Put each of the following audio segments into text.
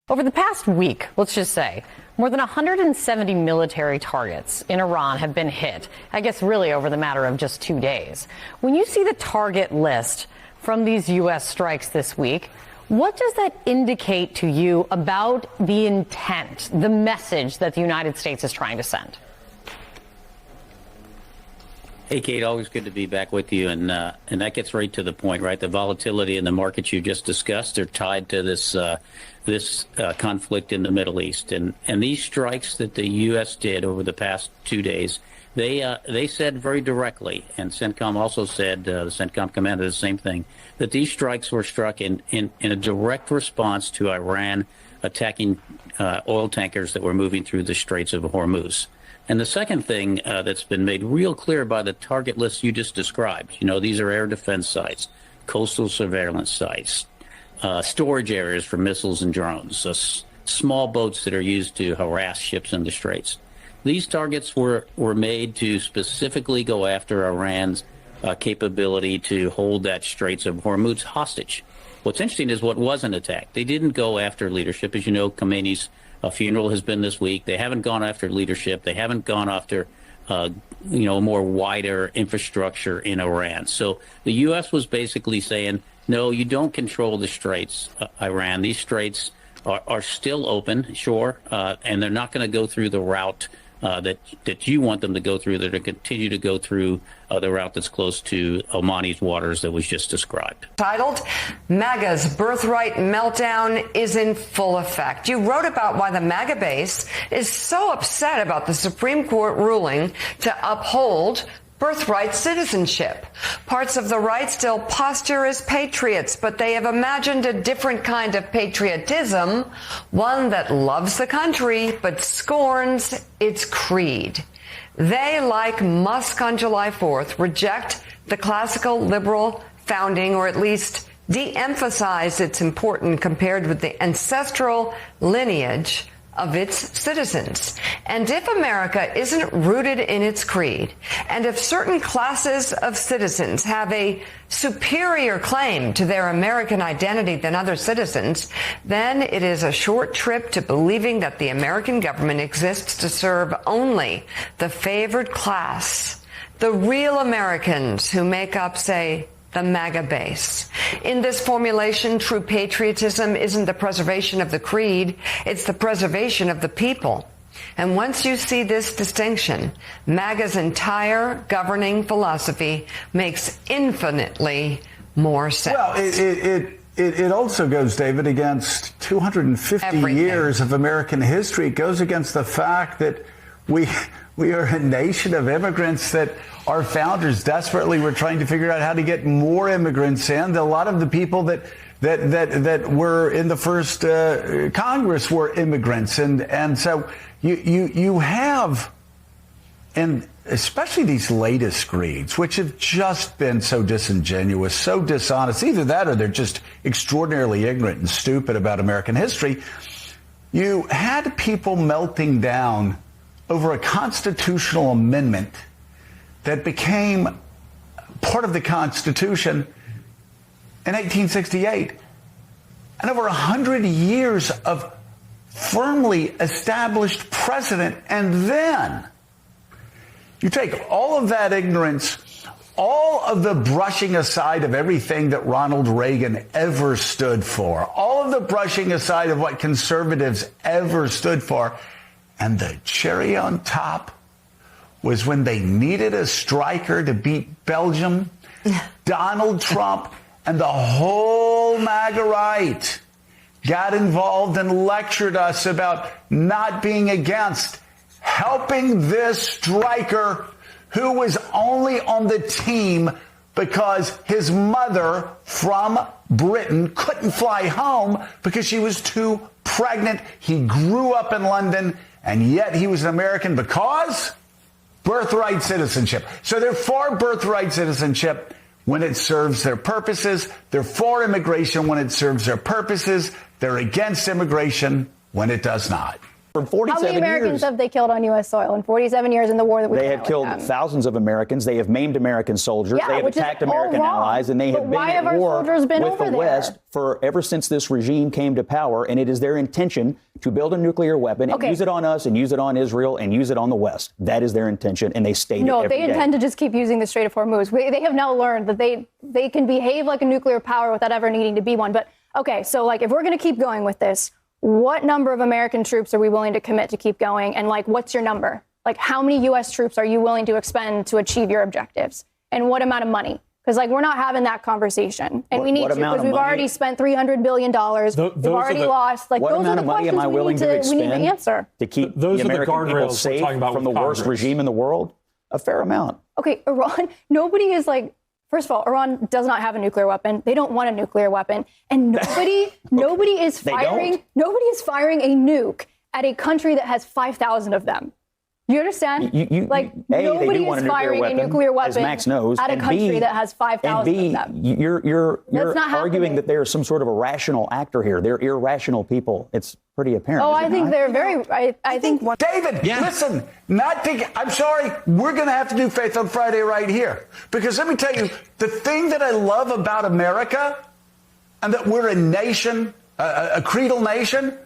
Over the past week, let's just say, more than 170 military targets in Iran have been hit, I guess really over the matter of just 2 days. When you see the target list from these U.S. strikes this week, what does that indicate to you about the intent, the message that the United States is trying to send? Hey, Kate, always good to be back with you. And that gets right to the point, right? The volatility in the markets you just discussed are tied to this conflict in the Middle East. And these strikes that the U.S. did over the past 2 days, they said very directly, and CENTCOM also said, the CENTCOM commander, the same thing, that these strikes were struck in a direct response to Iran attacking oil tankers that were moving through the Straits of Hormuz. And the second thing that's been made real clear by the target list you just described, these are air defense sites, coastal surveillance sites, storage areas for missiles and drones, small boats that are used to harass ships in the straits. These targets were made to specifically go after Iran's capability to hold that Straits of Hormuz hostage. What's interesting is what wasn't attacked. They didn't go after leadership. As you know, Khamenei's funeral has been this week. They haven't gone after leadership. They haven't gone after, more wider infrastructure in Iran. So the U.S. was basically saying, no, you don't control the straits, Iran. These straits are still open, sure, and they're not going to go through the route that you want them to go through. They're going to continue to go through the route that's close to Omani's waters that was just described. Titled, MAGA's Birthright Meltdown is in full effect. You wrote about why the MAGA base is so upset about the Supreme Court ruling to uphold birthright citizenship. Parts of the right still posture as patriots, but they have imagined a different kind of patriotism, one that loves the country but scorns its creed. They, like Musk on July 4th, reject the classical liberal founding, or at least de-emphasize its importance compared with the ancestral lineage of its citizens. And if America isn't rooted in its creed, and if certain classes of citizens have a superior claim to their American identity than other citizens, then it is a short trip to believing that the American government exists to serve only the favored class, the real Americans who make up, say, the MAGA base. In this formulation, true patriotism isn't the preservation of the creed, it's the preservation of the people. And once you see this distinction, MAGA's entire governing philosophy makes infinitely more sense. Well, it also goes, David, against 250 years of American history. It goes against the fact that we are a nation of immigrants, that our founders desperately were trying to figure out how to get more immigrants in. A lot of the people that were in the first Congress were immigrants, and so you have, and especially these latest creeds, which have just been so disingenuous, so dishonest. Either that, or they're just extraordinarily ignorant and stupid about American history. You had people melting down over a constitutional amendment that became part of the Constitution in 1868. And over 100 years of firmly established precedent. And then you take all of that ignorance, all of the brushing aside of everything that Ronald Reagan ever stood for, all of the brushing aside of what conservatives ever stood for, and the cherry on top was when they needed a striker to beat Belgium, Donald Trump and the whole MAGA right got involved and lectured us about not being against helping this striker who was only on the team because his mother from Britain couldn't fly home because she was too pregnant. He grew up in London, and yet he was an American because birthright citizenship. So they're for birthright citizenship when it serves their purposes. They're for immigration when it serves their purposes. They're against immigration when it does not. For 47 How many Americans years, have they killed on U.S. soil in 47 years in the war that we they have killed thousands of Americans. They have maimed American soldiers. Yeah, they have which is attacked all American wrong. allies, and they But have been why have at our war soldiers been with over the there? West for ever since this regime came to power. And it is their intention to build a nuclear weapon and use it on us and use it on Israel and use it on the West. That is their intention, and they state it every they intend to just keep using the Strait of Hormuz. They have now learned that they can behave like a nuclear power without ever needing to be one. But okay, so like if we're going to keep going with this, what number of American troops are we willing to commit to keep going? And like, what's your number? Like, how many U.S. troops are you willing to expend to achieve your objectives? And what amount of money? Because like we're not having that conversation, and we need to because we've already spent $300 billion. We've already lost. Like what those amount are the of money am I willing to expend we need to answer to keep those the American are the people guardrails safe we're talking about from the with worst Congress. regime in the world? A fair amount. Okay, Iran. Nobody is like. First of all, Iran does not have a nuclear weapon. They don't want a nuclear weapon, and nobody is firing. Nobody is firing a nuke at a country that has 5,000 of them. You understand? Nobody is firing a nuclear weapon, as Max knows, at a country B, that has 5,000 of them. You're not arguing happening. that there's some sort of a rational actor here. They're irrational people. It's pretty apparent. Oh, is it I think not? they're very. I think. David, listen, I'm sorry, we're going to have to do Faith on Friday right here. Because let me tell you, the thing that I love about America and that we're a nation, a creedal nation,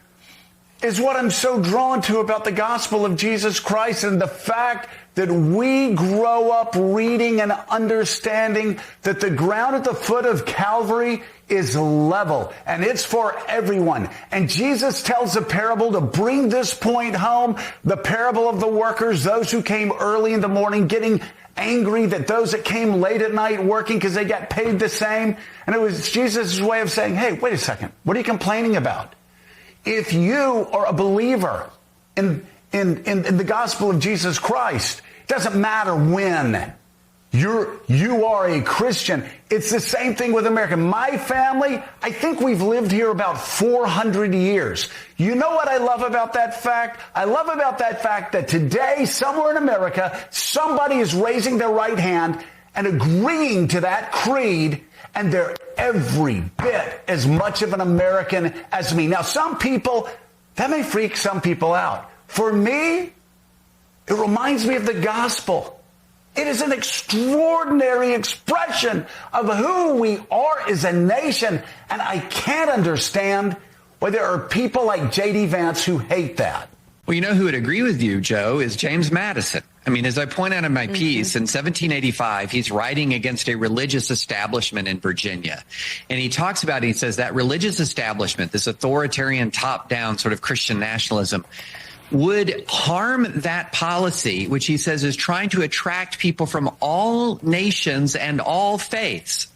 is what I'm so drawn to about the gospel of Jesus Christ and the fact that we grow up reading and understanding that the ground at the foot of Calvary is level and it's for everyone. And Jesus tells a parable to bring this point home, the parable of the workers, those who came early in the morning getting angry that those that came late at night working because they got paid the same. And it was Jesus' way of saying, hey, wait a second, what are you complaining about? If you are a believer in the gospel of Jesus Christ, it doesn't matter when you are a Christian. It's the same thing with America. My family, I think we've lived here about 400 years. You know what I love about that fact? I love about that fact that today, somewhere in America, somebody is raising their right hand and agreeing to that creed, and they're every bit as much of an American as me. Now, some people, that may freak some people out. For me, it reminds me of the gospel. It is an extraordinary expression of who we are as a nation, and I can't understand why there are people like J.D. Vance who hate that. Well, you know who would agree with you, Joe, is James Madison. I mean, as I point out in my piece, in 1785, he's writing against a religious establishment in Virginia. And he talks about, he says that religious establishment, this authoritarian top-down sort of Christian nationalism, would harm that policy, which he says is trying to attract people from all nations and all faiths,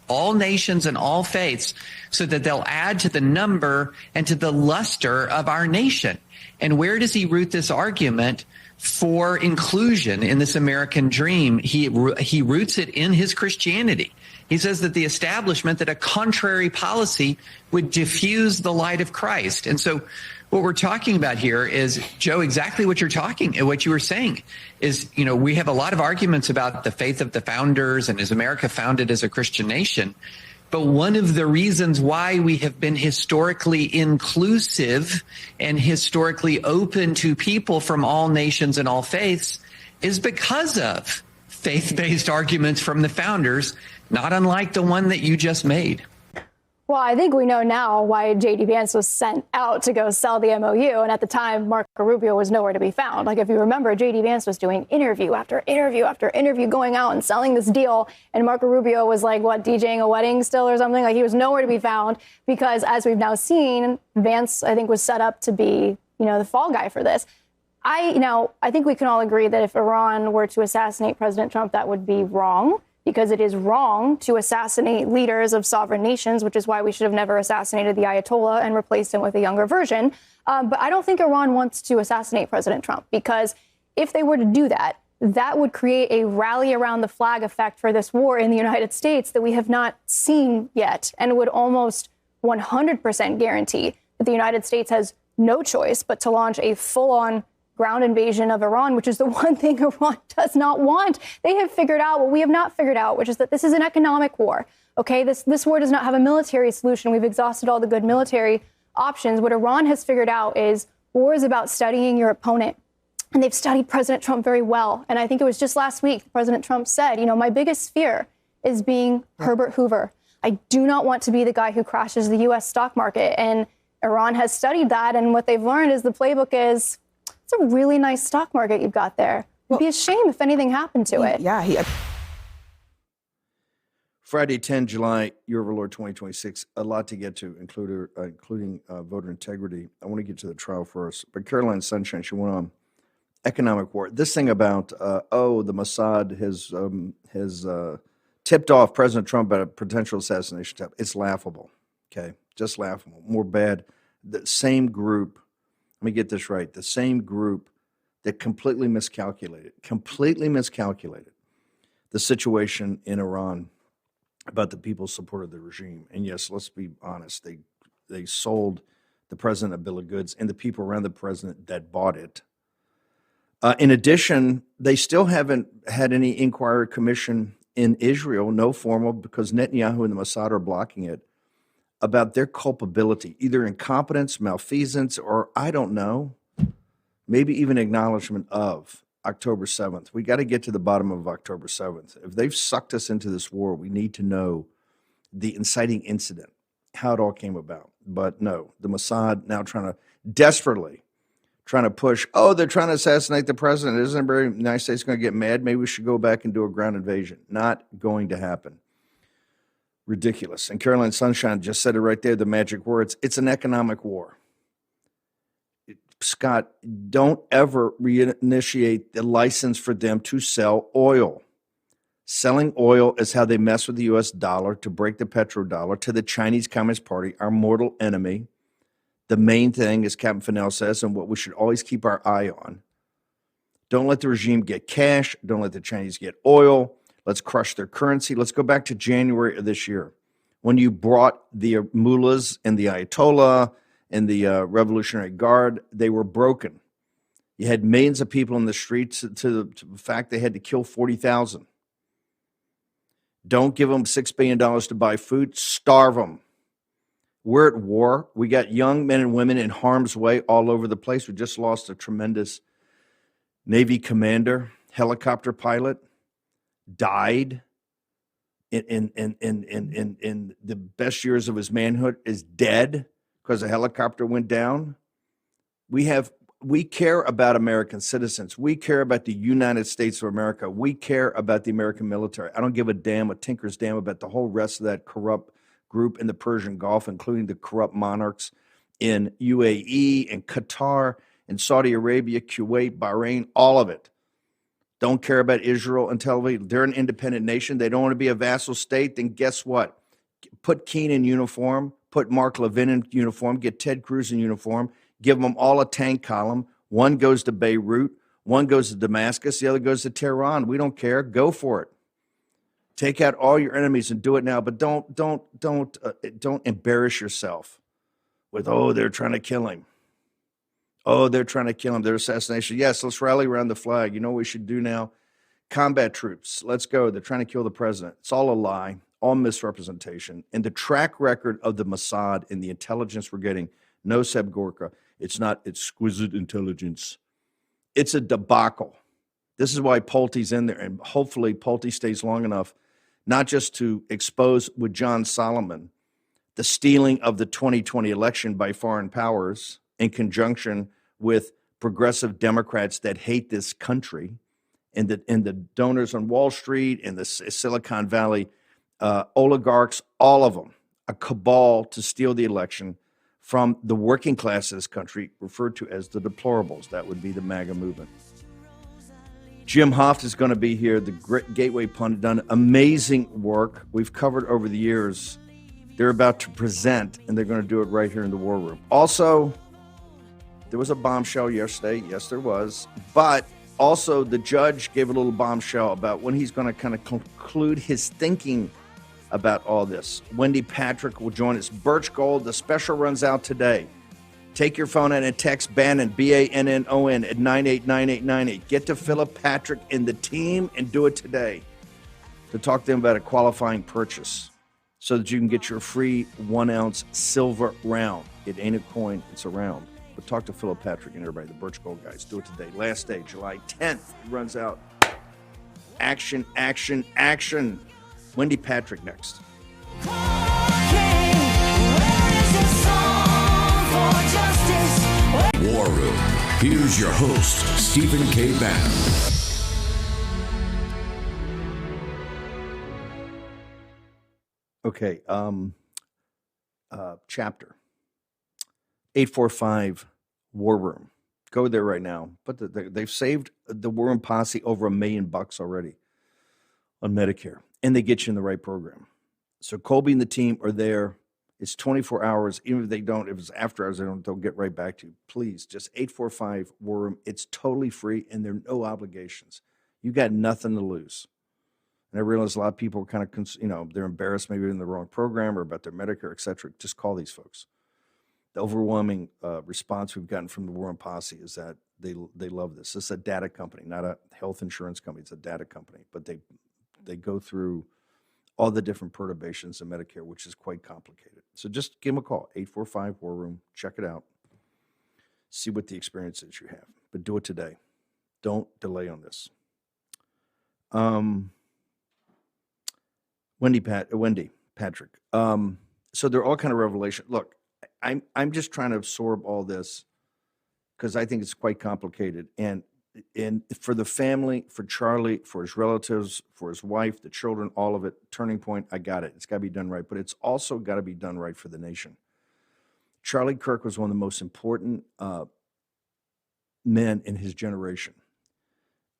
so that they'll add to the number and to the luster of our nation. And where does he root this argument for inclusion in this American dream? He roots it in his Christianity. He says that the establishment, that a contrary policy would diffuse the light of Christ. And so what we're talking about here is, Joe, exactly what you were saying is, you know, we have a lot of arguments about the faith of the founders and is America founded as a Christian nation. But one of the reasons why we have been historically inclusive and historically open to people from all nations and all faiths is because of faith-based arguments from the founders, not unlike the one that you just made. Well, I think we know now why J.D. Vance was sent out to go sell the MOU. And at the time, Marco Rubio was nowhere to be found. Like, if you remember, J.D. Vance was doing interview after interview after interview, going out and selling this deal. And Marco Rubio was like, DJing a wedding still or something? Like, he was nowhere to be found because, as we've now seen, Vance, I think, was set up to be, the fall guy for this. I think we can all agree that if Iran were to assassinate President Trump, that would be wrong, because it is wrong to assassinate leaders of sovereign nations, which is why we should have never assassinated the Ayatollah and replaced him with a younger version. But I don't think Iran wants to assassinate President Trump, because if they were to do that, that would create a rally around the flag effect for this war in the United States that we have not seen yet, and would almost 100% guarantee that the United States has no choice but to launch a full-on ground invasion of Iran, which is the one thing Iran does not want. They have figured out what we have not figured out, which is that this is an economic war. OK, this war does not have a military solution. We've exhausted all the good military options. What Iran has figured out is war is about studying your opponent. And they've studied President Trump very well. And I think it was just last week, President Trump said, my biggest fear is being Herbert Hoover. I do not want to be the guy who crashes the U.S. stock market. And Iran has studied that. And what they've learned is the playbook is, it's a really nice stock market you've got there. It'd be a shame if anything happened to it. Yeah. Friday, 10 July, Year of our Lord 2026. A lot to get to, including voter integrity. I want to get to the trial first. But Caroline Sunshine, she went on economic war. This thing about, the Mossad has tipped off President Trump about a potential assassination attempt. It's laughable, okay? Just laughable. More bad. The same group, let me get this right, the same group that completely miscalculated the situation in Iran about the people who supported the regime. And yes, let's be honest, they sold the president a bill of goods and the people around the president that bought it. In addition, they still haven't had any inquiry commission in Israel, no formal, because Netanyahu and the Mossad are blocking it, about their culpability, either incompetence, malfeasance, or I don't know, maybe even acknowledgement of October 7th. We got to get to the bottom of October 7th. If they've sucked us into this war, we need to know the inciting incident, how it all came about. But no, the Mossad now desperately trying to push, they're trying to assassinate the president. Isn't it very United States going to get mad? Maybe we should go back and do a ground invasion. Not going to happen. Ridiculous. And Caroline Sunshine just said it right there, the magic words. It's an economic war. Scott, don't ever reinitiate the license for them to sell oil. Selling oil is how they mess with the U.S. dollar to break the petrodollar to the Chinese Communist Party, our mortal enemy. The main thing, as Captain Fennell says, and what we should always keep our eye on. Don't let the regime get cash. Don't let the Chinese get oil. Let's crush their currency. Let's go back to January of this year when you brought the mullahs and the Ayatollah and the Revolutionary Guard. They were broken. You had millions of people in the streets to the fact they had to kill 40,000. Don't give them $6 billion to buy food. Starve them. We're at war. We got young men and women in harm's way all over the place. We just lost a tremendous Navy commander, helicopter pilot, died in the best years of his manhood, is dead because a helicopter went down. We care about American citizens. We care about the United States of America. We care about the American military. I don't give a tinker's damn about the whole rest of that corrupt group in the Persian Gulf, including the corrupt monarchs in UAE and Qatar and Saudi Arabia, Kuwait, Bahrain, all of it. Don't care about Israel and Tel Aviv. They're an independent nation. They don't want to be a vassal state. Then guess what? Put Keane in uniform, put Mark Levin in uniform, get Ted Cruz in uniform, give them all a tank column. One goes to Beirut, one goes to Damascus, the other goes to Tehran. We don't care. Go for it. Take out all your enemies and do it now. But don't embarrass yourself with, they're trying to kill him. They're trying to kill him. Their assassination. Yes, let's rally around the flag. You know what we should do now? Combat troops. Let's go. They're trying to kill the president. It's all a lie, all misrepresentation. And the track record of the Mossad and the intelligence we're getting, no, Seb Gorka, it's not exquisite intelligence. It's a debacle. This is why Pulte's in there, and hopefully Pulte stays long enough, not just to expose with John Solomon the stealing of the 2020 election by foreign powers in conjunction with progressive Democrats that hate this country, and the donors on Wall Street and the Silicon Valley oligarchs, all of them, a cabal to steal the election from the working class of this country, referred to as the deplorables. That would be the MAGA movement. Jim Hoft is going to be here, the great Gateway pundit, done amazing work we've covered over the years. They're about to present, and they're going to do it right here in the War Room. Also, there was a bombshell yesterday. Yes, there was. But also, the judge gave a little bombshell about when he's going to kind of conclude his thinking about all this. Wendy Patrick will join us. Birch Gold, the special runs out today. Take your phone out and text Bannon, B-A-N-N-O-N, at 989898. Get to Philip Patrick and the team and do it today to talk to them about a qualifying purchase so that you can get your free 1-ounce silver round. It ain't a coin, it's a round. But talk to Philip Patrick and everybody, the Birch Gold guys. Do it today. Last day, July 10th. It runs out. Action, action, action. Wendy Patrick next. War Room. Here's your host, Stephen K. Bannon. Okay, chapter 845 War Room. Go there right now. But they've saved the War Room posse over $1 million already on Medicare, and they get you in the right program. So Colby and the team are there. It's 24 hours. Even if they don't, if it's after hours, they'll get right back to you. Please, just 845 War Room. It's totally free, and there are no obligations. You got nothing to lose. And I realize a lot of people are kind of, they're embarrassed maybe in the wrong program or about their Medicare, et cetera. Just call these folks. The overwhelming response we've gotten from the War Room posse is that they love this. This is a data company, not a health insurance company. It's a data company. But they go through all the different perturbations of Medicare, which is quite complicated. So just give them a call, 845 War Room. Check it out. See what the experience is you have. But do it today. Don't delay on this. Wendy Patrick. So they're all kind of revelation. Look, I'm just trying to absorb all this because I think it's quite complicated. And for the family, for Charlie, for his relatives, for his wife, the children, all of it, turning point, I got it. It's got to be done right. But it's also got to be done right for the nation. Charlie Kirk was one of the most important men in his generation.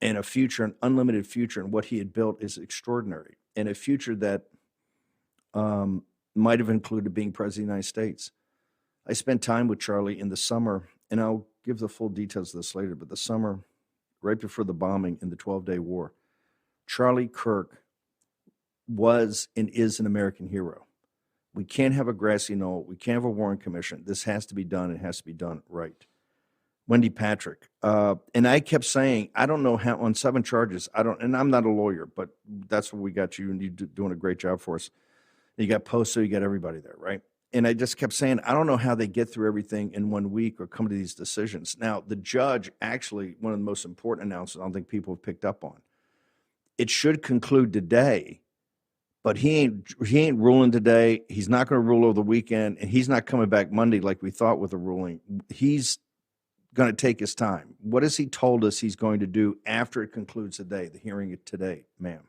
And a future, an unlimited future, and what he had built is extraordinary. And a future that might have included being president of the United States. I spent time with Charlie in the summer, and I'll give the full details of this later, but the summer, right before the bombing in the 12-day war, Charlie Kirk was and is an American hero. We can't have a grassy knoll. We can't have a Warren Commission. This has to be done. It has to be done right. Wendy Patrick. And I kept saying, I don't know how, on 7 charges, and I'm not a lawyer, but that's what we got you, and you're doing a great job for us. You got Posto, you got everybody there, right? And I just kept saying, I don't know how they get through everything in 1 week or come to these decisions. Now, the judge, actually, one of the most important announcements I don't think people have picked up on. It should conclude today, but he ain't ruling today. He's not going to rule over the weekend, and he's not coming back Monday like we thought with the ruling. He's going to take his time. What has he told us he's going to do after it concludes today, the hearing today, ma'am?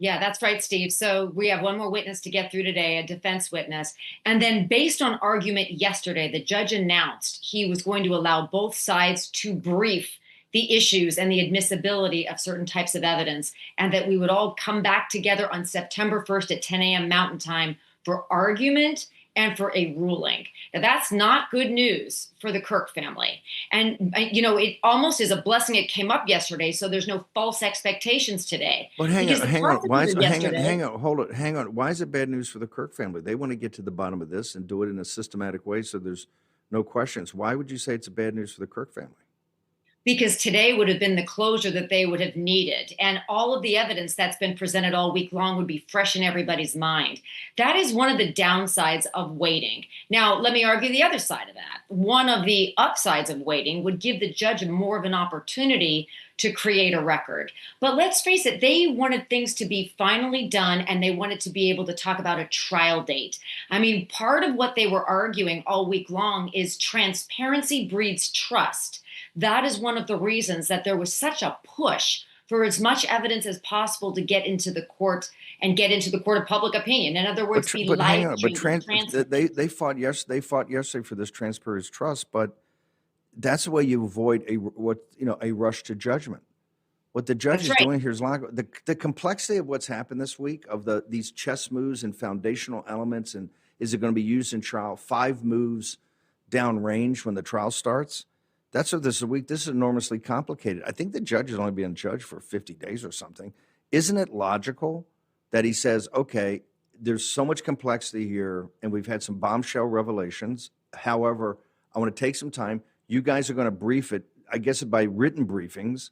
Yeah, that's right, Steve. So we have one more witness to get through today, a defense witness. And then based on argument yesterday, the judge announced he was going to allow both sides to brief the issues and the admissibility of certain types of evidence, and that we would all come back together on September 1st at 10 a.m. Mountain Time for argument and for a ruling. Now, that's not good news for the Kirk family. And, it almost is a blessing it came up yesterday, so there's no false expectations today. But hang on. Hang on. Why is it bad news for the Kirk family? They want to get to the bottom of this and do it in a systematic way so there's no questions. Why would you say it's a bad news for the Kirk family? Because today would have been the closure that they would have needed. And all of the evidence that's been presented all week long would be fresh in everybody's mind. That is one of the downsides of waiting. Now, let me argue the other side of that. One of the upsides of waiting would give the judge more of an opportunity to create a record. But let's face it, they wanted things to be finally done, and they wanted to be able to talk about a trial date. I mean, part of what they were arguing all week long is transparency breeds trust. That is one of the reasons that there was such a push for as much evidence as possible to get into the court and get into the court of public opinion. In other words, they fought yesterday for this transparency trust, but that's the way you avoid a rush to judgment. What the judge is doing here is the complexity of what's happened this week of these chess moves and foundational elements, and is it going to be used in trial 5 moves downrange when the trial starts? That's what this is a week. This is enormously complicated. I think the judge is only being judged for 50 days or something. Isn't it logical that he says, okay, there's so much complexity here, and we've had some bombshell revelations. However, I want to take some time. You guys are going to brief it, I guess, by written briefings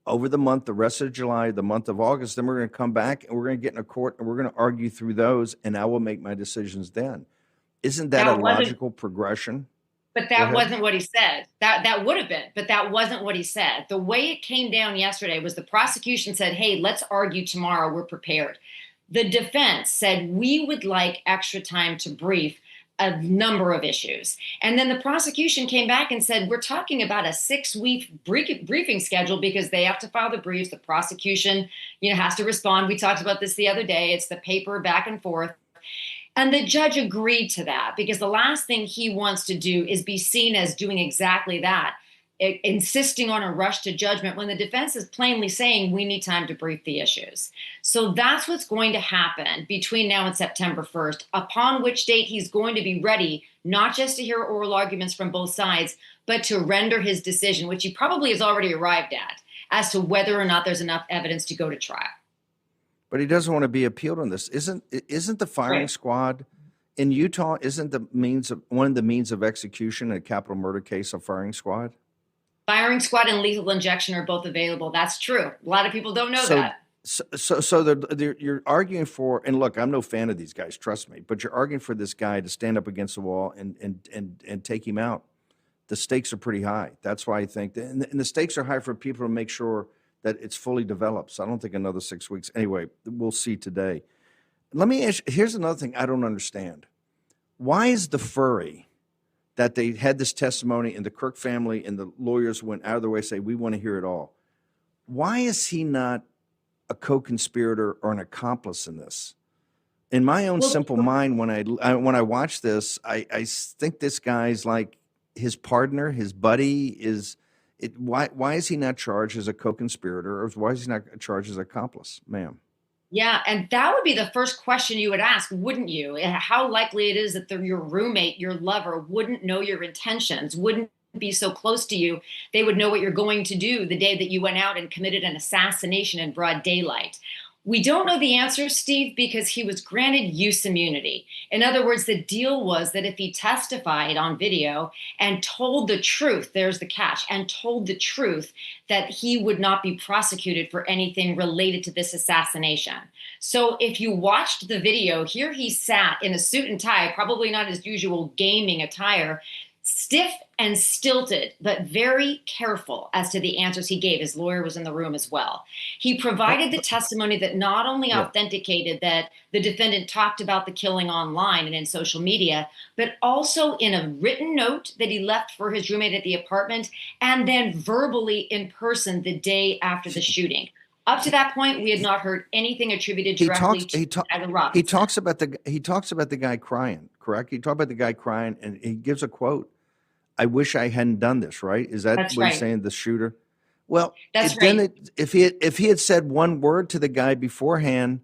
over the month, the rest of July, the month of August. Then we're going to come back, and we're going to get in a court, and we're going to argue through those, and I will make my decisions then. Isn't that a logical progression? But that wasn't what he said. That would have been, but that wasn't what he said. The way it came down yesterday was the prosecution said, hey, let's argue tomorrow. We're prepared. The defense said, we would like extra time to brief a number of issues. And then the prosecution came back and said, we're talking about a 6-week briefing schedule because they have to file the briefs. The prosecution, has to respond. We talked about this the other day. It's the paper back and forth. And the judge agreed to that because the last thing he wants to do is be seen as doing exactly that, insisting on a rush to judgment when the defense is plainly saying we need time to brief the issues. So that's what's going to happen between now and September 1st, upon which date he's going to be ready, not just to hear oral arguments from both sides, but to render his decision, which he probably has already arrived at, as to whether or not there's enough evidence to go to trial. But he doesn't want to be appealed on this. Isn't the firing squad in Utah, isn't one of the means of execution in a capital murder case a firing squad? Firing squad and lethal injection are both available. That's true. A lot of people don't know that. So you're arguing for, and look, I'm no fan of these guys, trust me, but you're arguing for this guy to stand up against the wall and take him out. The stakes are pretty high. That's why I think, and the stakes are high for people to make sure that it's fully developed. So I don't think another 6 weeks. Anyway, we'll see today. Let me ask you, here's another thing I don't understand. Why is the furry that they had this testimony and the Kirk family and the lawyers went out of their way to say, we want to hear it all. Why is he not a co-conspirator or an accomplice in this? In my own simple mind, when I watch this, I think this guy's like his partner, his buddy. Why is he not charged as a co-conspirator, or why is he not charged as an accomplice, ma'am? Yeah, and that would be the first question you would ask, wouldn't you? How likely it is that your roommate, your lover, wouldn't know your intentions, wouldn't be so close to you, they would know what you're going to do the day that you went out and committed an assassination in broad daylight. We don't know the answer, Steve, because he was granted use immunity. In other words, the deal was that if he testified on video and told the truth, there's the catch, and told the truth, that he would not be prosecuted for anything related to this assassination. So if you watched the video, here he sat in a suit and tie, probably not his usual gaming attire, stiff and stilted, but very careful as to the answers he gave. His lawyer was in the room as well. He provided the testimony that not only authenticated that the defendant talked about the killing online and in social media, but also in a written note that he left for his roommate at the apartment, and then verbally in person the day after the shooting. Up to that point, we had not heard anything attributed directly to Tyler Robinson. He talks about the guy crying, correct? He talks about the guy crying, and he gives a quote. I wish I hadn't done this, right? Is that what he's saying, the shooter? Well, if he had said one word to the guy beforehand,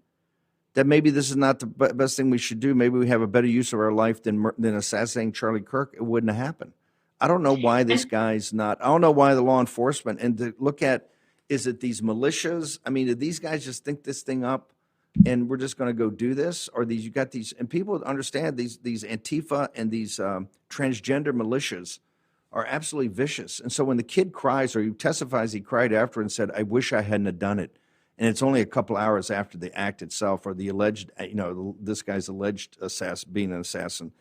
that maybe this is not the best thing we should do. Maybe we have a better use of our life than assassinating Charlie Kirk. It wouldn't have happened. I don't know why this guy's not. I don't know why the law enforcement, and to look at, is it these militias? I mean, did these guys just think this thing up and we're just going to go do this? Or you got these, and people understand these Antifa and these transgender militias are absolutely vicious. And so when the kid cries, or he testifies, he cried after and said, I wish I hadn't have done it. And it's only a couple hours after the act itself, or the alleged, this guy's alleged being an assassin.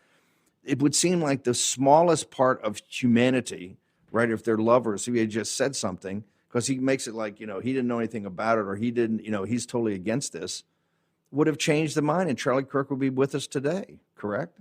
It would seem like the smallest part of humanity, right? If they're lovers, if he had just said something, because he makes it like, he didn't know anything about it, or he didn't, he's totally against this, would have changed the mind, and Charlie Kirk would be with us today, correct?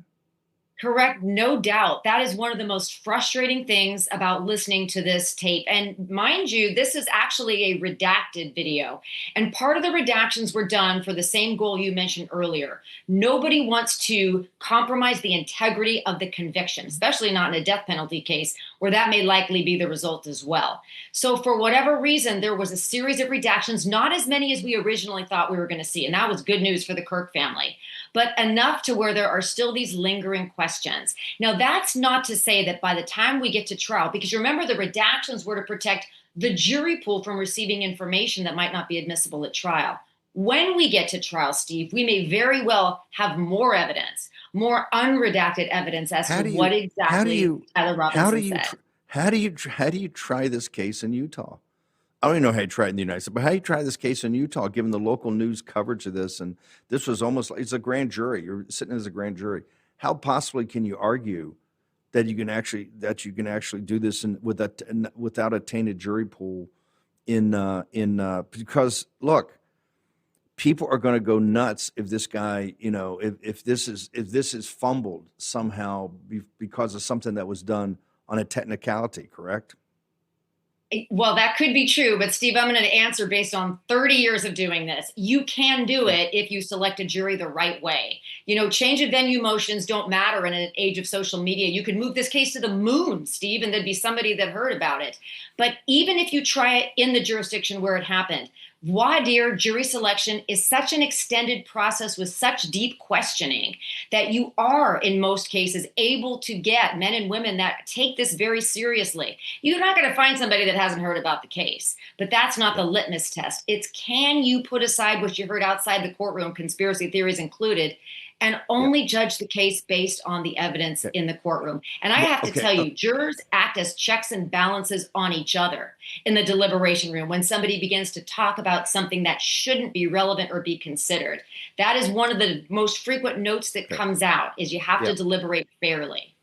Correct, no doubt. That is one of the most frustrating things about listening to this tape. And mind you, this is actually a redacted video. And part of the redactions were done for the same goal you mentioned earlier. Nobody wants to compromise the integrity of the conviction, especially not in a death penalty case, where that may likely be the result as well. So for whatever reason, there was a series of redactions, not as many as we originally thought we were going to see. And that was good news for the Kirk family, but enough to where there are still these lingering questions. Now, that's not to say that by the time we get to trial, because remember, the redactions were to protect the jury pool from receiving information that might not be admissible at trial. When we get to trial, Steve, we may very well have more evidence, more unredacted evidence as to what exactly Tyler Robinson said. How do you try this case in Utah? I don't even know how you try it in the United States, but how do you try this case in Utah, given the local news coverage of this? And this was almost like it's a grand jury. You're sitting as a grand jury. How possibly can you argue that you can actually do this without a tainted jury pool because look, people are going to go nuts if this guy, if this is fumbled somehow because of something that was done on a technicality, correct? Well, that could be true, but Steve, I'm going to answer based on 30 years of doing this. You can do it if you select a jury the right way. Change of venue motions don't matter in an age of social media. You could move this case to the moon, Steve, and there'd be somebody that heard about it. But even if you try it in the jurisdiction where it happened, voir dire jury selection is such an extended process with such deep questioning that you are, in most cases, able to get men and women that take this very seriously. You're not going to find somebody that hasn't heard about the case, but that's not the litmus test. It's can you put aside what you heard outside the courtroom, conspiracy theories included, and only judge the case based on the evidence in the courtroom. And I have to tell you, jurors act as checks and balances on each other in the deliberation room when somebody begins to talk about something that shouldn't be relevant or be considered. That is one of the most frequent notes that comes out, is you have to deliberate fairly.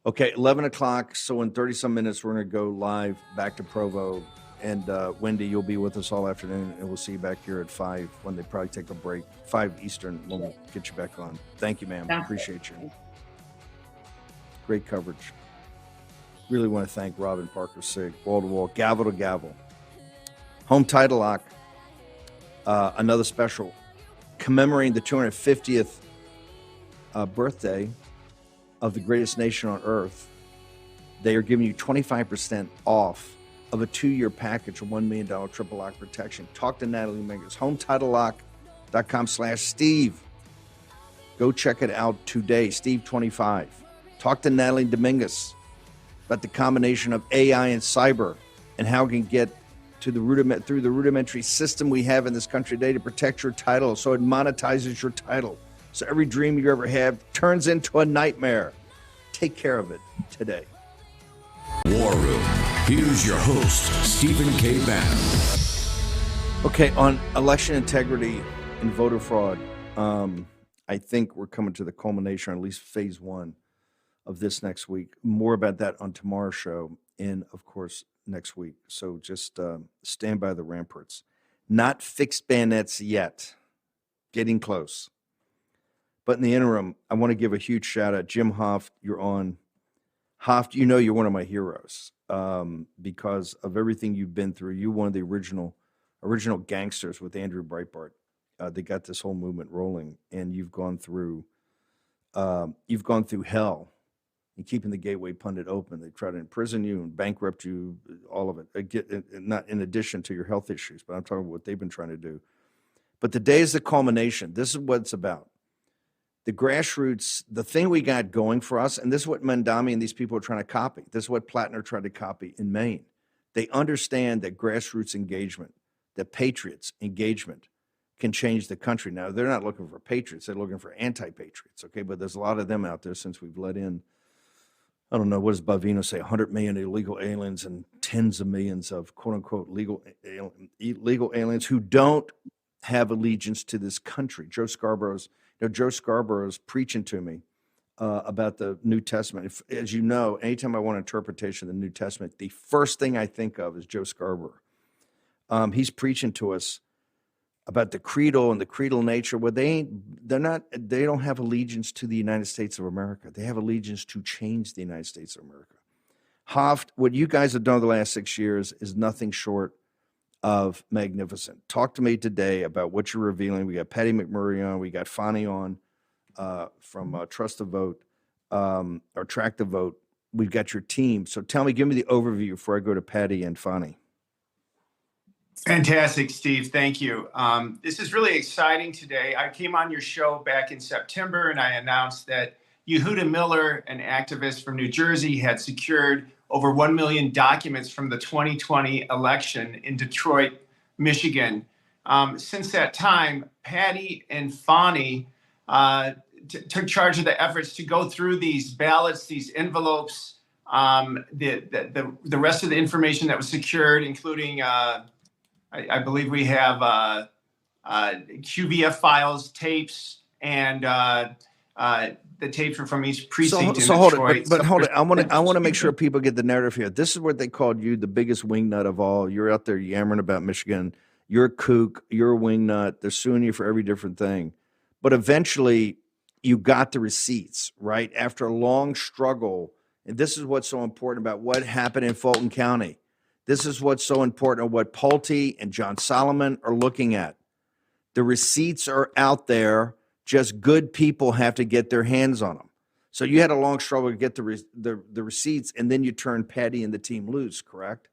Okay, 11 o'clock. So in 30 some minutes, we're going to go live back to Provo. And Wendy, you'll be with us all afternoon, and we'll see you back here at 5 when they probably take a break. 5 Eastern when we'll get you back on. Thank you, ma'am. Appreciate you. Great coverage. Really want to thank Robin Parker Sig, wall to wall, gavel to gavel. Home Title Lock, another special commemorating the 250th birthday of the greatest nation on earth. They are giving you 25% off of a 2-year package of $1 million triple lock protection. Talk to Natalie Dominguez. HomeTitleLock.com/Steve. Go check it out today. Steve25. Talk to Natalie Dominguez about the combination of AI and cyber and how it can get to through the rudimentary system we have in this country today to protect your title, so it monetizes your title. So every dream you ever have turns into a nightmare. Take care of it today. War Room. Here's your host, Stephen K. Bannon. Okay, on election integrity and voter fraud, I think we're coming to the culmination, or at least phase 1 of this next week. More about that on tomorrow's show and, of course, next week. So just stand by the ramparts. Not fixed bayonets yet. Getting close. But in the interim, I want to give a huge shout out. Jim Hoft, you're on. Hoft, you're one of my heroes because of everything you've been through. You're one of the original gangsters with Andrew Breitbart. They got this whole movement rolling, and you've gone through hell in keeping the Gateway Pundit open. They try to imprison you and bankrupt you, all of it. Not in addition to your health issues, but I'm talking about what they've been trying to do. But today is the culmination. This is what it's about. The grassroots, the thing we got going for us, and this is what Mandami and these people are trying to copy. This is what Plattner tried to copy in Maine. They understand that grassroots engagement, that patriots engagement can change the country. Now, they're not looking for patriots. They're looking for anti-patriots, okay? But there's a lot of them out there since we've let in, I don't know, what does Bavino say, 100 million illegal aliens and tens of millions of quote-unquote legal aliens who don't have allegiance to this country. Joe Scarborough's preaching to me about the New Testament. As you know, anytime I want interpretation of the New Testament, the first thing I think of is Joe Scarborough. He's preaching to us about the creedal and the creedal nature, where they don't have allegiance to the United States of America. They have allegiance to change the United States of America. Hoft, what you guys have done the last 6 years is nothing short of magnificent. Talk to me today about what you're revealing. We got Patty McMurray on. We got Fani on from Trust the Vote, or Track the Vote. We've got your team. So tell me, give me the overview before I go to Patty and Fani. Fantastic, Steve. Thank you. This is really exciting today. I came on your show back in September, and I announced that Yehuda Miller, an activist from New Jersey, had secured over 1 million documents from the 2020 election in Detroit, Michigan. Since that time, Patty and Fani took charge of the efforts to go through these ballots, these envelopes, the rest of the information that was secured, including, I believe we have QVF files, tapes, and the tapes were from each precinct in So hold Detroit. it, but hold it. I want to make sure people get the narrative here. This is what they called you, the biggest wingnut of all. You're out there yammering about Michigan. You're a kook. You're a wingnut. They're suing you for every different thing. But eventually, you got the receipts, right? After a long struggle, and this is what's so important about what happened in Fulton County. This is what's so important of what Pulte and John Solomon are looking at. The receipts are out there. Just good people have to get their hands on them. So you had a long struggle to get the receipts, and then you turned Patty and the team loose, correct?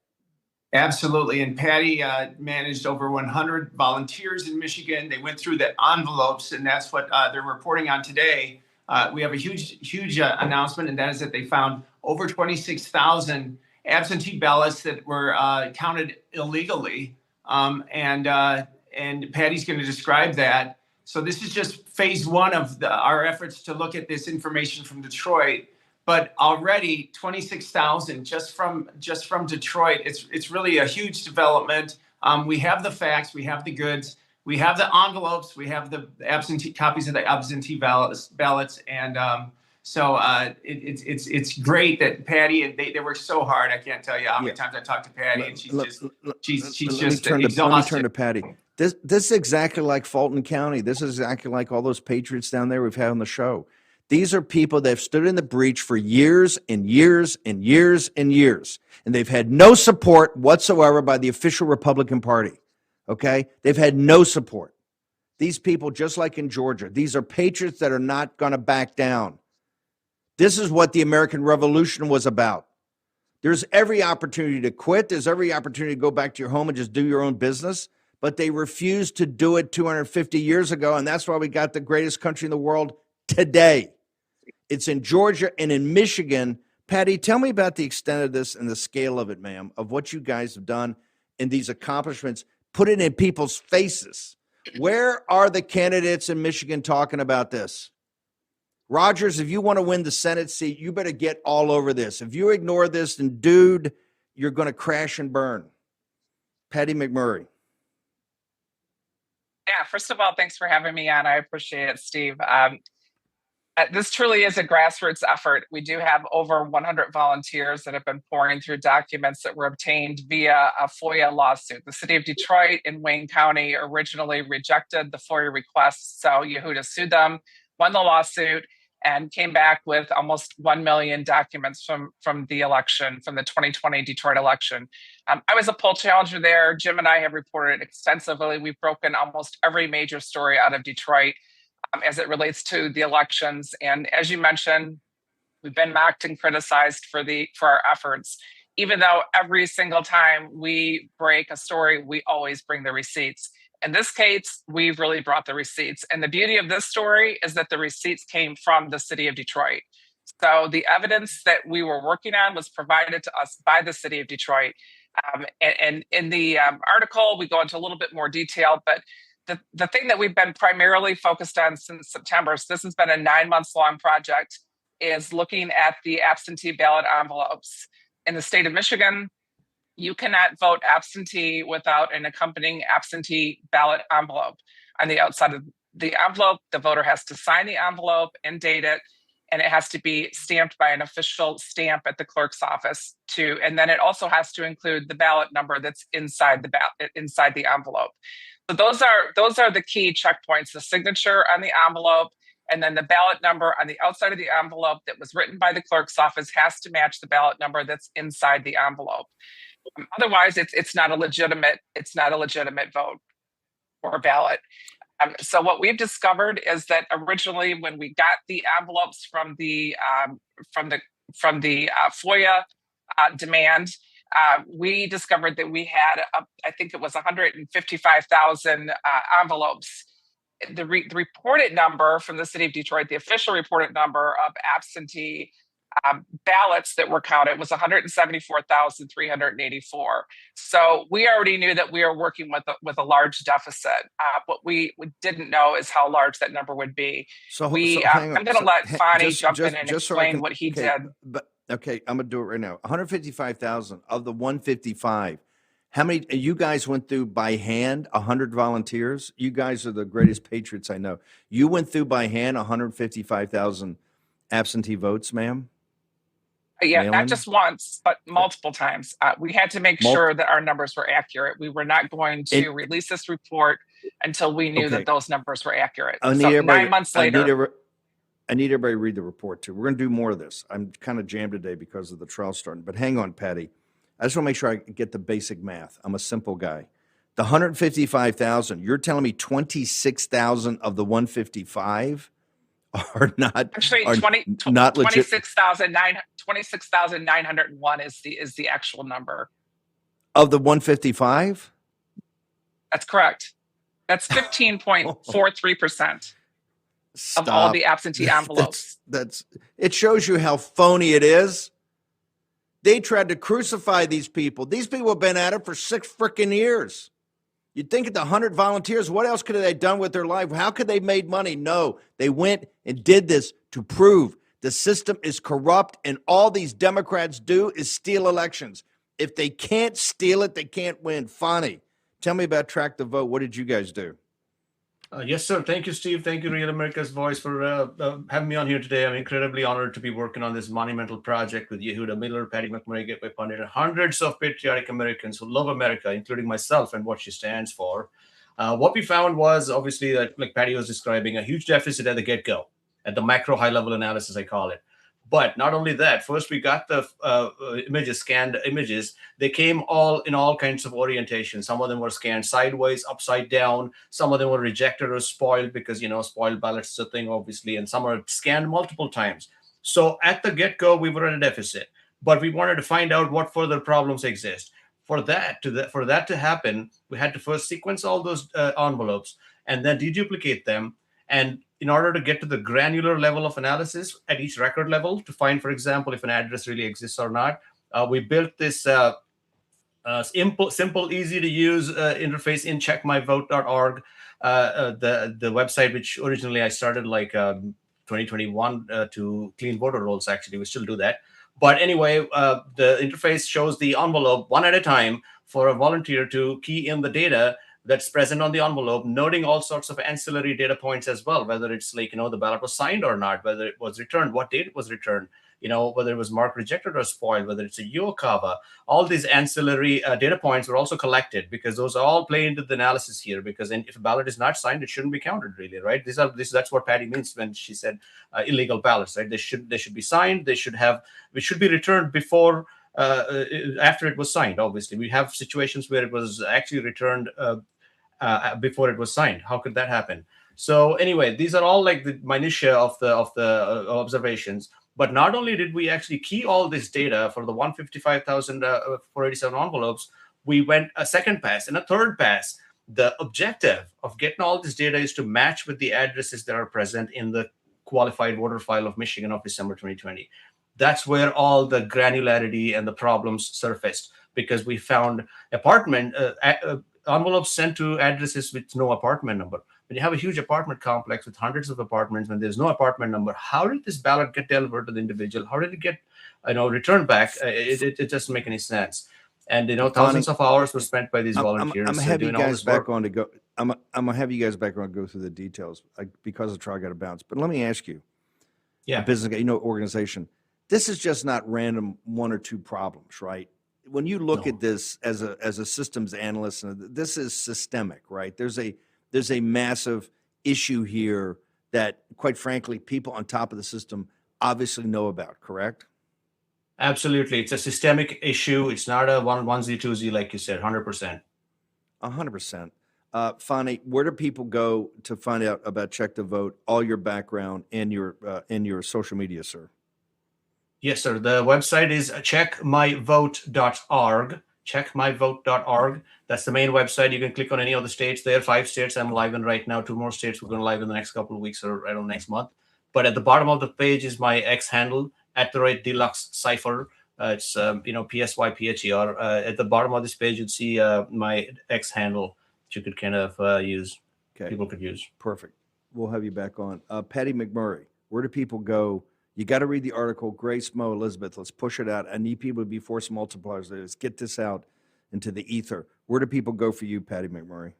Absolutely. And Patty managed over 100 volunteers in Michigan. They went through the envelopes, and that's what they're reporting on today. We have a huge announcement, and that is that they found over 26,000 absentee ballots that were counted illegally. And Patty's going to describe that. So this is just phase one of our efforts to look at this information from Detroit. But already 26,000 just from Detroit. It's really a huge development. We have the facts, we have the goods, we have the envelopes, we have the absentee copies of the absentee ballots, and so it's great that Patty and they work so hard. I can't tell you how many times I talked to Patty, and she's just exhausted. Let me turn to Patty. This is exactly like Fulton County. This is exactly like all those patriots down there we've had on the show. These are people that have stood in the breach for years and years and years and years, and they've had no support whatsoever by the official Republican Party, okay? They've had no support. These people, just like in Georgia, these are patriots that are not going to back down. This is what the American Revolution was about. There's every opportunity to quit. There's every opportunity to go back to your home and just do your own business, but they refused to do it 250 years ago, and that's why we got the greatest country in the world today. It's in Georgia and in Michigan. Patty, tell me about the extent of this and the scale of it, ma'am, of what you guys have done in these accomplishments. Put it in people's faces. Where are the candidates in Michigan talking about this? Rogers, if you want to win the Senate seat, you better get all over this. If you ignore this, then, dude, you're going to crash and burn. Patty McMurray. Yeah, first of all, thanks for having me on. I appreciate it, Steve. This truly is a grassroots effort. We do have over 100 volunteers that have been pouring through documents that were obtained via a FOIA lawsuit. The city of Detroit and Wayne County originally rejected the FOIA request, so Yehuda sued them, won the lawsuit, and came back with almost 1 million documents from the election, from the 2020 Detroit election. I was a poll challenger there. Jim and I have reported extensively. We've broken almost every major story out of Detroit as it relates to the elections. And as you mentioned, we've been mocked and criticized for our efforts. Even though every single time we break a story, we always bring the receipts. In this case, we've really brought the receipts. And the beauty of this story is that the receipts came from the city of Detroit. So the evidence that we were working on was provided to us by the city of Detroit. And in the article, we go into a little bit more detail, but the thing that we've been primarily focused on since September, so this has been a 9 months long project, is looking at the absentee ballot envelopes. In the state of Michigan, you cannot vote absentee without an accompanying absentee ballot envelope. On the outside of the envelope, the voter has to sign the envelope and date it, and it has to be stamped by an official stamp at the clerk's office too. And then it also has to include the ballot number that's inside the envelope. So those are the key checkpoints: the signature on the envelope, and then the ballot number on the outside of the envelope that was written by the clerk's office has to match the ballot number that's inside the envelope. Otherwise, it's not a legitimate vote or ballot. So what we've discovered is that originally, when we got the envelopes from the FOIA demand, we discovered that we had, I think it was 155,000 envelopes. The reported number from the city of Detroit, the official reported number of absentee ballots that were counted was 174,384. So we already knew that we were working with a large deficit. What we didn't know is how large that number would be. I'm going to let Fonnie jump in and explain what he did. Okay, I'm going to do it right now. 155,000 of the 155. How many, you guys went through by hand 100 volunteers? You guys are the greatest patriots I know. You went through by hand 155,000 absentee votes, ma'am? Yeah, Mail-in? not just once, but multiple times. We had to make sure that our numbers were accurate. We were not going to release this report until we knew that those numbers were accurate. I need So everybody, 9 months later. I need everybody to read the report too. We're going to do more of this. I'm kind of jammed today because of the trial starting. But hang on, Patty. I just want to make sure I get the basic math. I'm a simple guy. The 155,000, you're telling me 26,000 of the 155 are not actually not legit. 26,901 is the actual number of the 155. That's correct. That's 15.43% of all the absentee envelopes. That's it. Shows you how phony it is. They tried to crucify these people. These people have been at it for 6 freaking years. You'd think at the 100 volunteers, what else could they have done with their life? How could they have made money? No, they went and did this to prove the system is corrupt, and all these Democrats do is steal elections. If they can't steal it, they can't win. Fani, tell me about Track the Vote. What did you guys do? Yes, sir. Thank you, Steve. Thank you, Real America's Voice, for having me on here today. I'm incredibly honored to be working on this monumental project with Yehuda Miller, Patty McMurray, Gateway Pundit, and hundreds of patriotic Americans who love America, including myself and what she stands for. What we found was, obviously, that, like Patty was describing, a huge deficit at the get-go, at the macro high-level analysis, I call it. But not only that, first we got the scanned images. They came all in all kinds of orientations. Some of them were scanned sideways, upside down. Some of them were rejected or spoiled because, spoiled ballots is a thing, obviously. And some are scanned multiple times. So at the get-go, we were at a deficit. But we wanted to find out what further problems exist. For that to happen, we had to first sequence all those envelopes and then deduplicate them. And in order to get to the granular level of analysis at each record level to find, for example, if an address really exists or not, we built this simple, easy to use interface in checkmyvote.org, the website which originally I started 2021 to clean voter rolls. Actually, we still do that. But anyway, the interface shows the envelope one at a time for a volunteer to key in the data that's present on the envelope, noting all sorts of ancillary data points as well, whether it's the ballot was signed or not, whether it was returned, what date it was returned, whether it was marked rejected or spoiled, whether it's a UOCAVA. All these ancillary data points were also collected because those all play into the analysis here, because if a ballot is not signed, it shouldn't be counted, really, right? That's what Patty means when she said illegal ballots, right? They should be signed. It should be returned before after it was signed. Obviously, we have situations where it was actually returned before it was signed. How could that happen? So anyway, these are all the minutiae of the observations. But not only did we actually key all this data for the 155,487 envelopes, we went a second pass and a third pass. The objective of getting all this data is to match with the addresses that are present in the qualified voter file of Michigan of December 2020. That's where all the granularity and the problems surfaced, because we found envelopes sent to addresses with no apartment number. When you have a huge apartment complex with hundreds of apartments, when there's no apartment number, how did this ballot get delivered to the individual? How did it get, returned back? It doesn't make any sense. And thousands of hours were spent by these volunteers. I'm gonna have you guys back on to go. I'm gonna have you guys back on to go through the details because the trial got to bounce. But let me ask you, a business guy, organization. This is just not random one or two problems, right? When you look at this as a systems analyst, this is systemic, right? There's a massive issue here that, quite frankly, people on top of the system obviously know about, correct? Absolutely. It's a systemic issue. It's not a onesie, twosie, like you said, 100%. 100%. Fani, where do people go to find out about Check the Vote, all your background, and your social media, sir? Yes, sir. The website is checkmyvote.org. Checkmyvote.org. That's the main website. You can click on any of the states. There are 5 states I'm live in right now. 2 more states we're going live in the next couple of weeks or next month. But at the bottom of the page is my X handle, @Deluxe Cipher. It's PSYPHER. At the bottom of this page, you'd see my X handle that you could kind of use. Okay. People could use. Perfect. We'll have you back on. Patty McMurray, where do people go? You got to read the article. Grace, Mo, Elizabeth, let's push it out. I need people to be force multipliers. Let's get this out into the ether. Where do people go for you, Patty McMurray?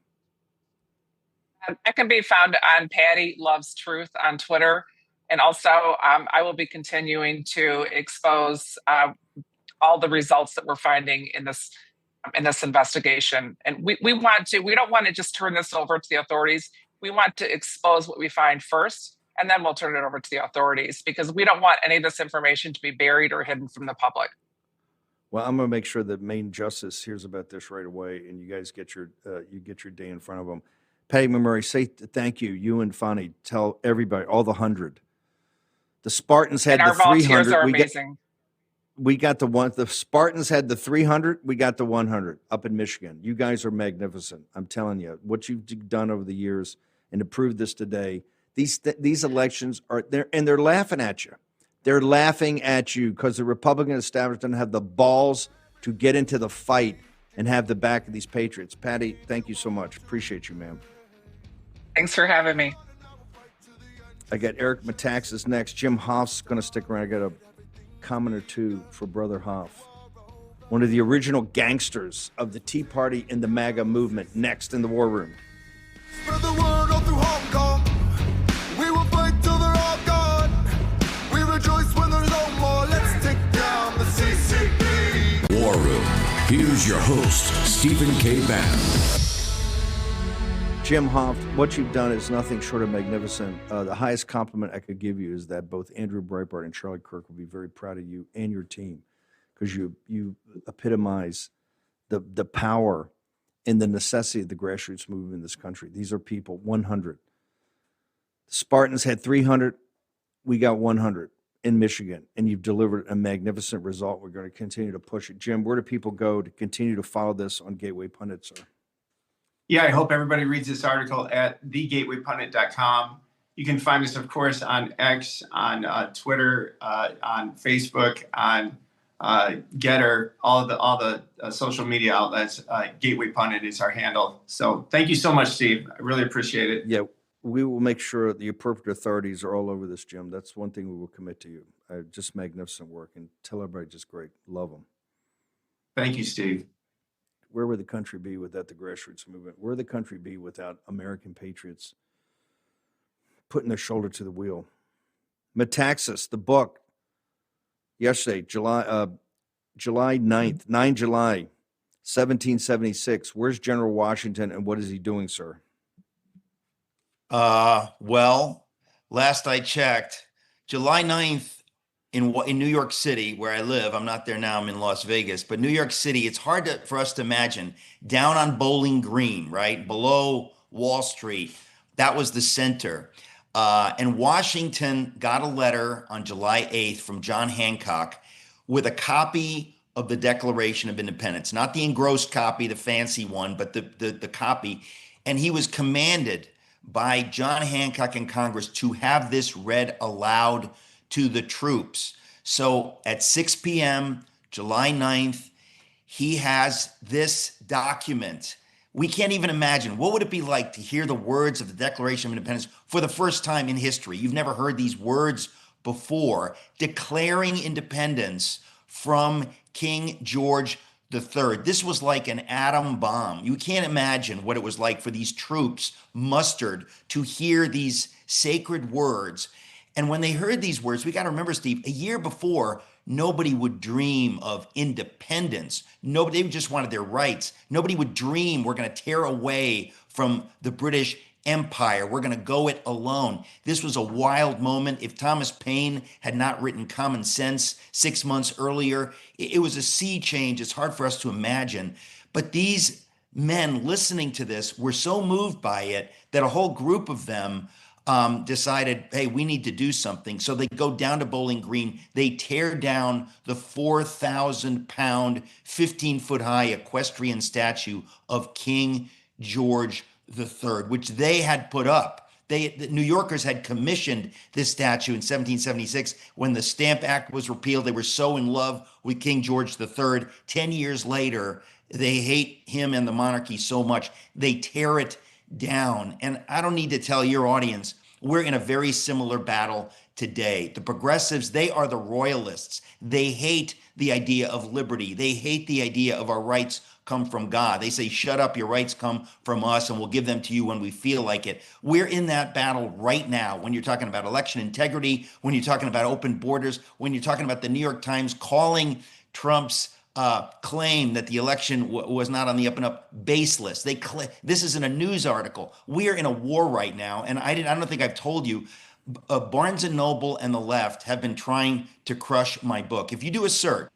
It can be found on Patty Loves Truth on Twitter. And also, I will be continuing to expose all the results that we're finding in this investigation. And we don't want to just turn this over to the authorities. We want to expose what we find first, and then we'll turn it over to the authorities, because we don't want any of this information to be buried or hidden from the public. Well, I'm going to make sure that Maine Justice hears about this right away, and you guys get your day in front of them. Patty McMurray, say thank you. You and Fani, tell everybody, all the 100. The Spartans had and the 300. Our volunteers are amazing. We got the one. The Spartans had the 300. We got the 100 up in Michigan. You guys are magnificent. I'm telling you, what you've done over the years, and to prove this today. These elections are there, and they're laughing at you. They're laughing at you because the Republican establishment have the balls to get into the fight and have the back of these patriots. Patty, thank you so much. Appreciate you, ma'am. Thanks for having me. I got Eric Metaxas next. Jim Hoff's going to stick around. I got a comment or two for Brother Hoff. One of the original gangsters of the Tea Party and the MAGA movement, next in the War Room. Spread the word all through Hong Kong. We will fight till they're all gone. We rejoice when there's no more. Let's take down the CCP. War Room. Here's your host, Stephen K. Bannon. Jim Hoft, what you've done is nothing short of magnificent. The highest compliment I could give you is that both Andrew Breitbart and Charlie Kirk will be very proud of you and your team, because you epitomize the power and the necessity of the grassroots movement in this country. These are people, 100. The Spartans had 300. We got 100 in Michigan, and you've delivered a magnificent result. We're going to continue to push it. Jim, where do people go to continue to follow this on Gateway Pundit, sir? Yeah, I hope everybody reads this article at thegatewaypundit.com. You can find us, of course, on X, on Twitter, on Facebook, on Getter, all the social media outlets. Gateway Pundit is our handle. So thank you so much, Steve. I really appreciate it. Yeah, we will make sure the appropriate authorities are all over this, Jim. That's one thing we will commit to you. Just magnificent work, and tell everybody just great. Love them. Thank you, Steve. Where would the country be without the grassroots movement? Where would the country be without American patriots putting their shoulder to the wheel? Metaxas, the book, yesterday, July 9th, 9 July, 1776. Where's General Washington, and what is he doing, sir? Well, last I checked, July 9th, in New York City, where I live. I'm not there now, I'm in Las Vegas, but New York City, it's hard for us to imagine, down on Bowling Green, right, below Wall Street, that was the center. And Washington got a letter on July 8th from John Hancock with a copy of the Declaration of Independence, not the engrossed copy, the fancy one, but the copy. And he was commanded by John Hancock and Congress to have this read aloud to the troops. So at 6 p.m., July 9th, he has this document. We can't even imagine. What would it be like to hear the words of the Declaration of Independence for the first time in history? You've never heard these words before, declaring independence from King George III. This was like an atom bomb. You can't imagine what it was like for these troops mustered to hear these sacred words. And when they heard these words, we got to remember, Steve, a year before, nobody would dream of independence. Nobody, they just wanted their rights. Nobody would dream we're going to tear away from the British Empire. We're going to go it alone. This was a wild moment. If Thomas Paine had not written Common Sense 6 months earlier, it was a sea change. It's hard for us to imagine. But these men listening to this were so moved by it that a whole group of them decided, hey, we need to do something. So they go down to Bowling Green. They tear down the 4,000-pound, 15-foot-high equestrian statue of King George III, which they had put up. The New Yorkers had commissioned this statue in 1776 when the Stamp Act was repealed. They were so in love with King George III. 10 years later, they hate him and the monarchy so much, they tear it down. And I don't need to tell your audience, we're in a very similar battle today. The progressives, they are the royalists. They hate the idea of liberty. They hate the idea of our rights come from God. They say, shut up, your rights come from us, and we'll give them to you when we feel like it. We're in that battle right now when you're talking about election integrity, when you're talking about open borders, when you're talking about the New York Times calling Trump's claim that the election was not on the up and up baseless. This is in a news article. We are in a war right now, and I don't think I've told you, Barnes & Noble and the left have been trying to crush my book. If you do a search,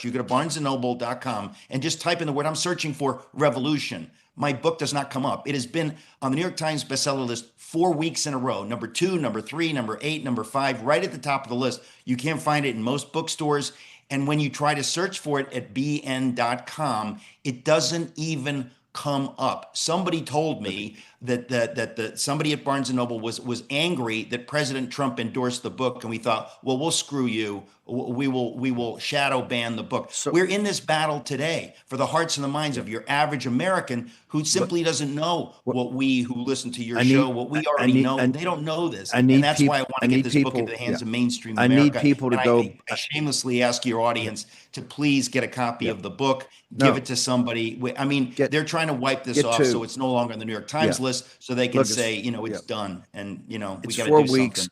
you go to barnesandnoble.com and just type in the word I'm searching for, revolution. My book does not come up. It has been on the New York Times bestseller list 4 weeks in a row. Number 2, number 3, number 8, number 5, right at the top of the list. You can't find it in most bookstores. And when you try to search for it at bn.com, it doesn't even come up. Somebody told me that somebody at Barnes & Noble was angry that President Trump endorsed the book, and we thought, well, we'll screw you. We will shadow ban the book. So we're in this battle today for the hearts and the minds of your average American who simply doesn't know what we who listen to your show, what we already know. They don't know this. And that's why I want to get this book into the hands of mainstream America. I need people to go. I shamelessly ask your audience to please get a copy of the book, give it to somebody. I mean, they're trying to wipe this off so it's no longer on the New York Times list, so they can say, it's done. And, we got to do something. 4 weeks.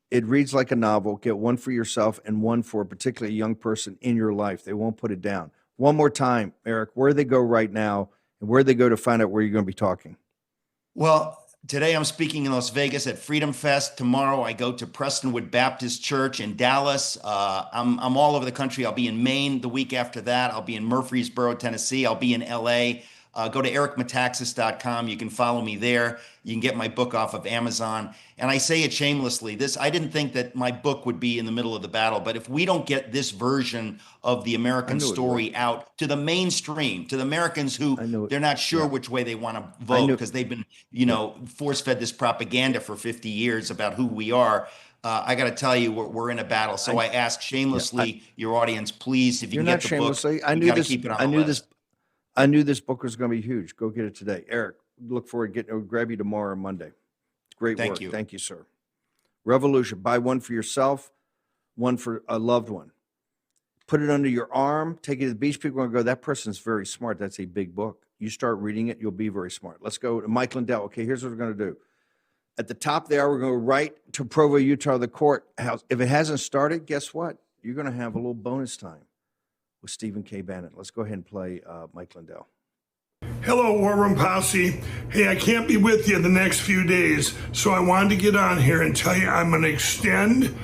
It reads like a novel. Get one for yourself and one for a particularly young person in your life. They won't put it down. One more time, Eric, where they go right now and where they go to find out where you're going to be talking. Well, today I'm speaking in Las Vegas at Freedom Fest. Tomorrow I go to Prestonwood Baptist Church in Dallas. I'm all over the country. I'll be in Maine the week after that. I'll be in Murfreesboro, Tennessee. I'll be in LA. Go to ericmetaxas.com. You can follow me there. You can get my book off of Amazon. And I say it shamelessly. I didn't think that my book would be in the middle of the battle, but if we don't get this version of the American story out to the mainstream, to the Americans who they're not sure which way they want to vote because they've been, force-fed this propaganda for 50 years about who we are. I got to tell you, we're in a battle. So I ask shamelessly your audience, please, if you can get the book, you got to keep it on the list. I knew this book was going to be huge. Go get it today. Eric, look forward to grab you tomorrow or Monday. It's great work. Thank you, sir. Revolution. Buy one for yourself, one for a loved one. Put it under your arm. Take it to the beach. People are going to go, that person's very smart. That's a big book. You start reading it, you'll be very smart. Let's go to Mike Lindell. Okay, here's what we're going to do. At the top there, we're going to go right to Provo, Utah, the courthouse. If it hasn't started, guess what? You're going to have a little bonus time with Stephen K. Bannon. Let's go ahead and play Mike Lindell. Hello, War Room Posse. Hey, I can't be with you the next few days, so I wanted to get on here and tell you I'm going to extend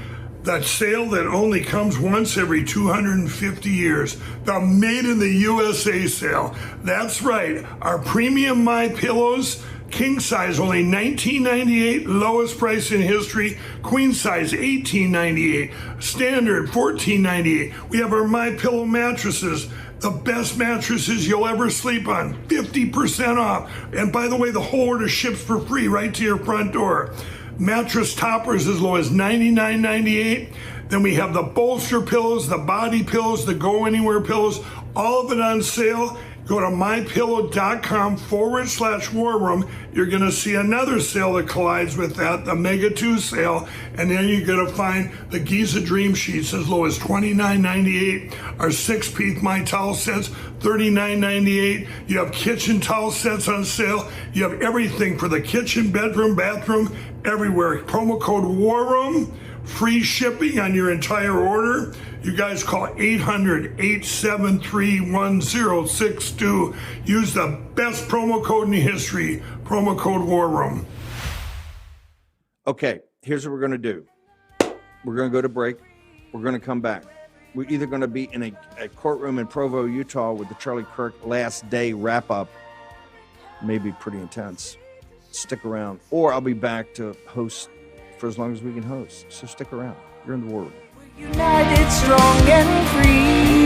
that sale that only comes once every 250 years, the Made in the USA sale. That's right, our premium MyPillows, king size only $19.98, lowest price in history. Queen size $18.98, standard $14.98. We have our MyPillow mattresses, the best mattresses you'll ever sleep on, 50% off. And by the way, the whole order ships for free right to your front door. Mattress toppers as low as $99.98. Then we have the bolster pillows, the body pillows, the go anywhere pillows, all of it on sale. Go to mypillow.com/war room. You're going to see another sale that collides with that, the Mega 2 sale. And then you're going to find the Giza Dream Sheets as low as $29.98. Our 6-piece My Towel sets, $39.98. You have kitchen towel sets on sale. You have everything for the kitchen, bedroom, bathroom, everywhere. Promo code WARROOM. Free shipping on your entire order. You guys call 800-873-1062. Use the best promo code in history, promo code War Room. Okay, here's what we're going to do. We're going to go to break. We're going to come back. We're either going to be in a courtroom in Provo, Utah with the Charlie Kirk last day wrap-up. Maybe pretty intense. Stick around. Or I'll be back to host for as long as we can host. So stick around. You're in the War Room. United, strong and free.